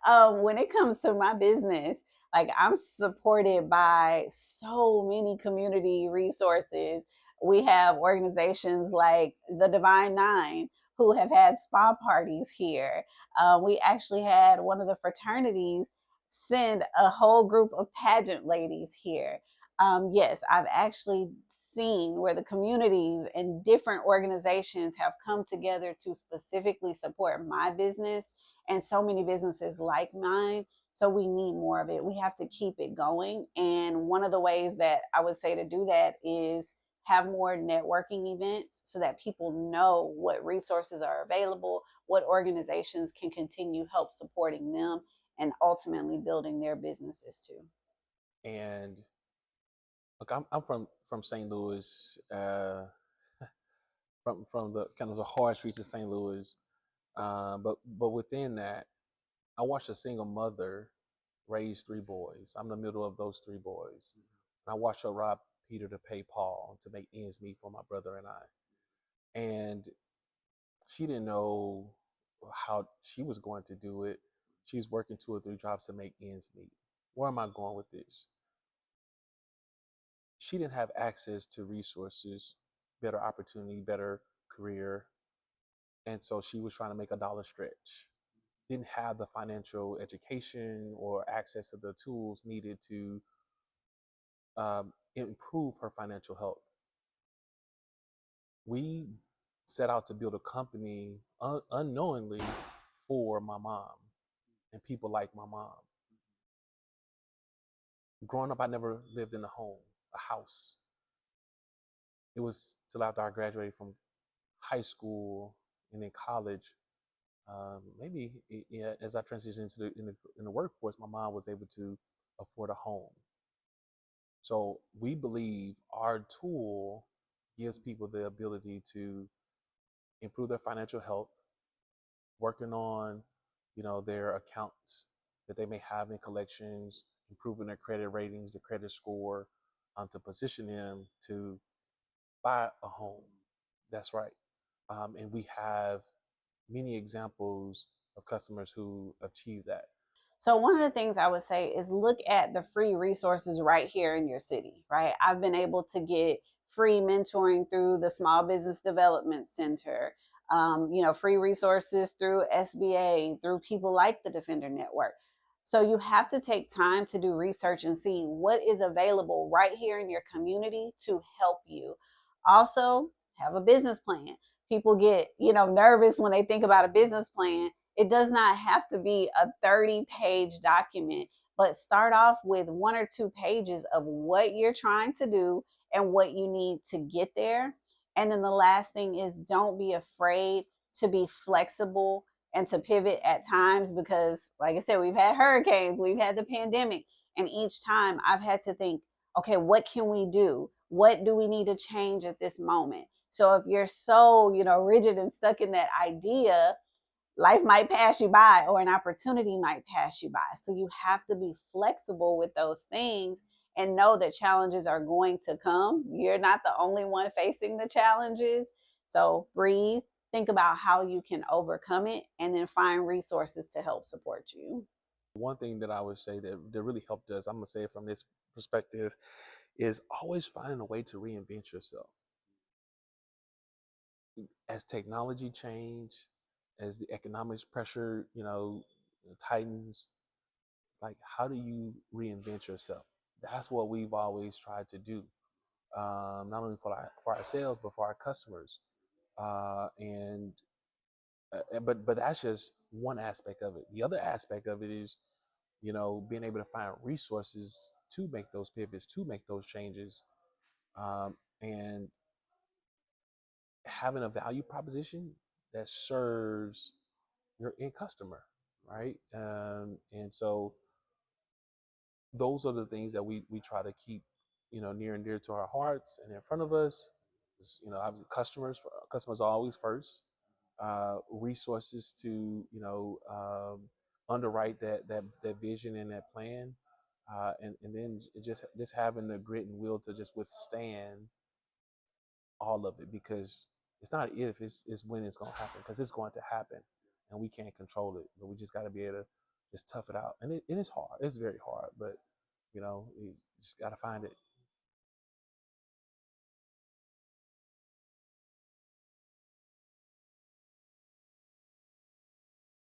When it comes to my business, like I'm supported by so many community resources. We have organizations like the Divine Nine who have had spa parties here. We actually had one of the fraternities send a whole group of pageant ladies here. Yes, I've actually seen where the communities and different organizations have come together to specifically support my business and so many businesses like mine. So we need more of it. We have to keep it going. And one of the ways that I would say to do that is have more networking events so that people know what resources are available, what organizations can continue help supporting them and ultimately building their businesses too. And look, I'm from St. Louis, from the kind of the hard streets of St. Louis. But within that, I watched a single mother raise three boys. I'm the middle of those three boys. And I watched her rob Peter to pay Paul to make ends meet for my brother and I. And she didn't know how she was going to do it. She was working two or three jobs to make ends meet. Where am I going with this? She didn't have access to resources, better opportunity, better career. And so she was trying to make a dollar stretch. Didn't have the financial education or access to the tools needed to improve her financial health. We set out to build a company unknowingly for my mom and people like my mom. Growing up, I never lived in a home, a house. It was till after I graduated from high school and in college, maybe yeah, as I transitioned into the workforce, my mom was able to afford a home. So we believe our tool gives people the ability to improve their financial health, working on, their accounts that they may have in collections, improving their credit ratings, the credit score, to position them to buy a home. That's right. And we have many examples of customers who achieve that. So one of the things I would say is look at the free resources right here in your city, right? I've been able to get free mentoring through the Small Business Development Center, free resources through SBA, through people like the Defender Network. So you have to take time to do research and see what is available right here in your community to help you. Also, have a business plan. People get, nervous when they think about a business plan. It does not have to be a 30-page document, but start off with one or two pages of what you're trying to do and what you need to get there. And then the last thing is don't be afraid to be flexible and to pivot at times because, like I said, we've had hurricanes, we've had the pandemic, and each time I've had to think, okay, what can we do? What do we need to change at this moment? So if you're so, rigid and stuck in that idea, life might pass you by or an opportunity might pass you by. So you have to be flexible with those things and know that challenges are going to come. You're not the only one facing the challenges. So breathe, think about how you can overcome it, and then find resources to help support you. One thing that I would say that really helped us, I'm going to say it from this perspective, is always finding a way to reinvent yourself. As technology change, as the economics pressure, tightens, it's like, how do you reinvent yourself? That's what we've always tried to do, not only for ourselves, but for our customers. And but that's just one aspect of it. The other aspect of it is, being able to find resources to make those pivots, to make those changes, and having a value proposition that serves your end customer, right? And so those are the things that we try to keep, near and dear to our hearts and in front of us. Obviously, customers are always first. Resources to, underwrite that vision and that plan, and then just having the grit and will to just withstand all of it, because it's not if, it's when it's going to happen, because it's going to happen and we can't control it, but we just got to be able to just tough it out. And it is hard. It's very hard, but you just got to find it